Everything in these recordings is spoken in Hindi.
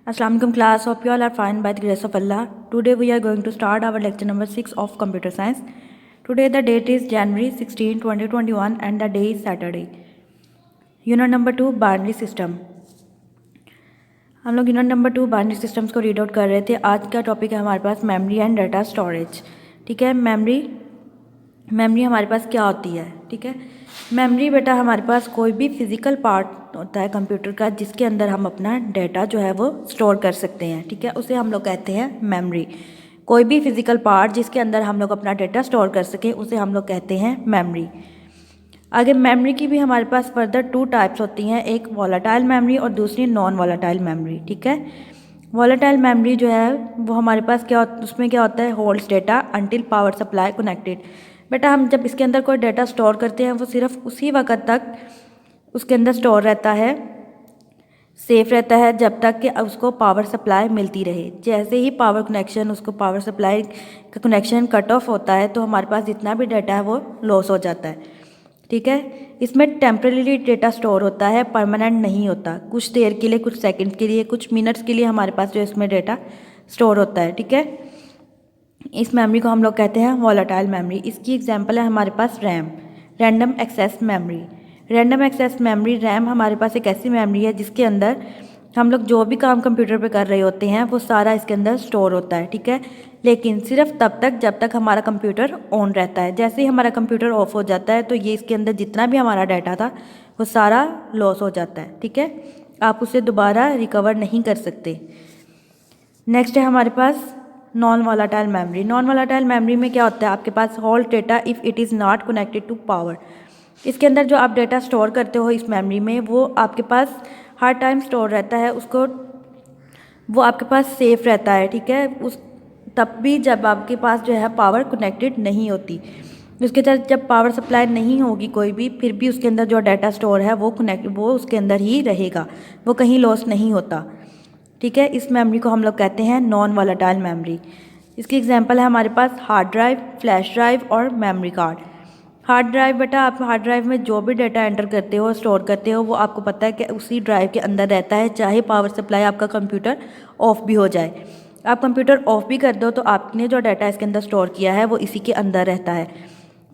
Assalamualaikum class, hope you all are fine by the grace of Allah. Today we are going to start our lecture number 6 of computer science. Today the date is January 16, 2021 and the day is Saturday. Unit number 2 binary system. हम लोग यूनिट नंबर 2 बाइनरी सिस्टम्स को रीड आउट कर रहे थे. आज का टॉपिक है हमारे पास मेमोरी एंड डाटा स्टोरेज. ठीक है, मेमोरी हमारे पास क्या होती है. ठीक है, मेमोरी बेटा हमारे पास कोई भी फिजिकल पार्ट होता है कंप्यूटर का जिसके अंदर हम अपना डाटा जो है वो स्टोर कर सकते हैं. ठीक है, उसे हम लोग कहते हैं मेमोरी. कोई भी फिजिकल पार्ट जिसके अंदर हम लोग अपना डाटा स्टोर कर सकें उसे हम लोग कहते हैं मेमोरी. आगे मेमोरी की भी हमारे पास फर्दर 2 टाइप्स होती हैं, एक वॉलेटाइल मेमोरी और दूसरी नॉन वॉलेटाइल मेमोरी. ठीक है, वॉलेटाइल मेमोरी जो है वो हमारे पास उसमें क्या होता है, holds data until power supply connected. बेटा हम जब इसके अंदर कोई डाटा स्टोर करते हैं वो सिर्फ उसी वक्त तक उसके अंदर स्टोर रहता है, सेफ रहता है जब तक कि उसको पावर सप्लाई मिलती रहे. जैसे ही पावर कनेक्शन उसको पावर सप्लाई का कनेक्शन कट ऑफ होता है तो हमारे पास जितना भी डाटा है वो लॉस हो जाता है. ठीक है, इसमें टेम्परेरी डेटा स्टोर होता है, परमानेंट नहीं होता. कुछ देर के लिए, कुछ सेकंड के लिए, कुछ मिनट्स के लिए हमारे पास जो इसमें डेटा स्टोर होता है. ठीक है, इस मेमोरी को हम लोग कहते हैं वॉलेटाइल मेमोरी. इसकी एग्जांपल है हमारे पास RAM, random access memory. Random access memory RAM हमारे पास एक ऐसी मेमोरी है जिसके अंदर हम लोग जो भी काम कंप्यूटर पे कर रहे होते हैं वो सारा इसके अंदर स्टोर होता है. ठीक है, लेकिन सिर्फ तब तक जब तक हमारा कंप्यूटर ऑन रहता है. जैसे ही हमारा कंप्यूटर ऑफ हो जाता है तो ये इसके अंदर जितना भी हमारा डाटा था वो सारा लॉस हो जाता है. ठीक है, आप उसे दोबारा रिकवर नहीं कर सकते. नेक्स्ट है हमारे पास non volatile memory. Non volatile memory में क्या होता है, आपके पास hold data if it is not connected to power. इसके अंदर जो आप डेटा स्टोर करते हो इस मेमोरी में वो आपके पास हर टाइम स्टोर रहता है, वो आपके पास सेफ रहता है. ठीक है, उस तब भी जब आपके पास जो है पावर कनेक्टेड नहीं होती. उसके साथ जब पावर सप्लाई नहीं होगी कोई भी, फिर भी उसके अंदर जो डाटा स्टोर है वो उसके अंदर ही रहेगा, वो कहीं लॉस नहीं होता. ठीक है, इस मेमोरी को हम लोग कहते हैं नॉन वॉलेटाइल मेमोरी. इसकी एग्जांपल है हमारे पास हार्ड ड्राइव, फ्लैश ड्राइव और मेमोरी कार्ड. हार्ड ड्राइव बेटा आप हार्ड ड्राइव में जो भी डाटा एंटर करते हो, स्टोर करते हो, वो आपको पता है कि उसी ड्राइव के अंदर रहता है, चाहे पावर सप्लाई आपका कंप्यूटर ऑफ भी हो जाए. आप कंप्यूटर ऑफ भी कर दो तो आपने जो डाटा इसके अंदर स्टोर किया है वो इसी के अंदर रहता है.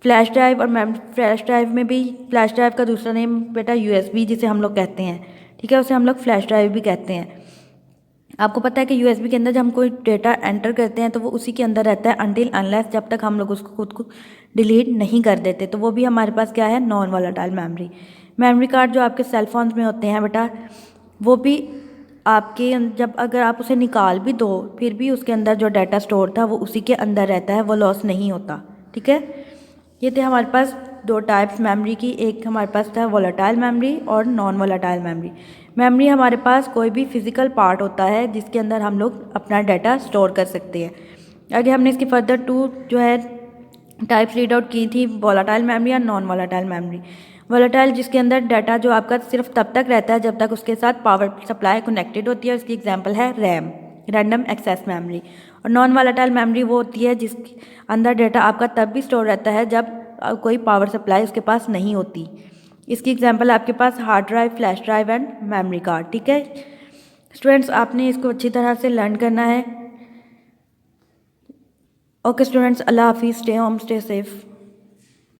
फ्लैश ड्राइव और फ्लैश ड्राइव में भी, फ्लैश ड्राइव का दूसरा नेम बेटा USB जिसे हम लोग कहते हैं. ठीक है, उसे हम लोग फ्लैश ड्राइव भी कहते हैं. आपको पता है कि USB के अंदर जब हम कोई डेटा एंटर करते हैं तो वो उसी के अंदर रहता है अनटिल अनलेस, जब तक हम लोग उसको खुद को डिलीट नहीं कर देते. तो वो भी हमारे पास क्या है, non volatile memory. Memory card जो आपके सेल फोन्स में होते हैं बेटा, वो भी आपके जब अगर आप उसे निकाल भी दो फिर भी उसके अंदर जो डाटा स्टोर था वो उसी के अंदर रहता है, वो लॉस नहीं होता. ठीक है, ये थे हमारे पास 2 टाइप्स मेमोरी की. एक हमारे पास था वॉलेटाइल मेमोरी और नॉन वॉलेटाइल मेमोरी. मेमोरी हमारे पास कोई भी फिजिकल पार्ट होता है जिसके अंदर हम लोग अपना डाटा स्टोर कर सकते हैं. आगे हमने इसकी फर्दर 2 जो है टाइप्स रीड आउट की थी, वॉलेटाइल मेमोरी और नॉन वॉलेटाइल मेमोरी. वॉलेटाइल जिसके अंदर डाटा जो आपका सिर्फ तब तक रहता है जब तक उसके साथ पावर सप्लाई कनेक्टेड होती है. उसकी एग्जांपल है रैम, रैंडम एक्सेस मेमोरी. और नॉन वॉलेटाइल मेमोरी वो होती है जिसके अंदर डाटा आपका तब भी स्टोर रहता है जब कोई पावर सप्लाई उसके पास नहीं होती. इसकी एग्जांपल आपके पास hard drive, flash drive and memory card. ठीक है स्टूडेंट्स, आपने इसको अच्छी तरह से लर्न करना है. ओके स्टूडेंट्स, अल्लाह हाफिज़, स्टे होम, स्टे सेफ.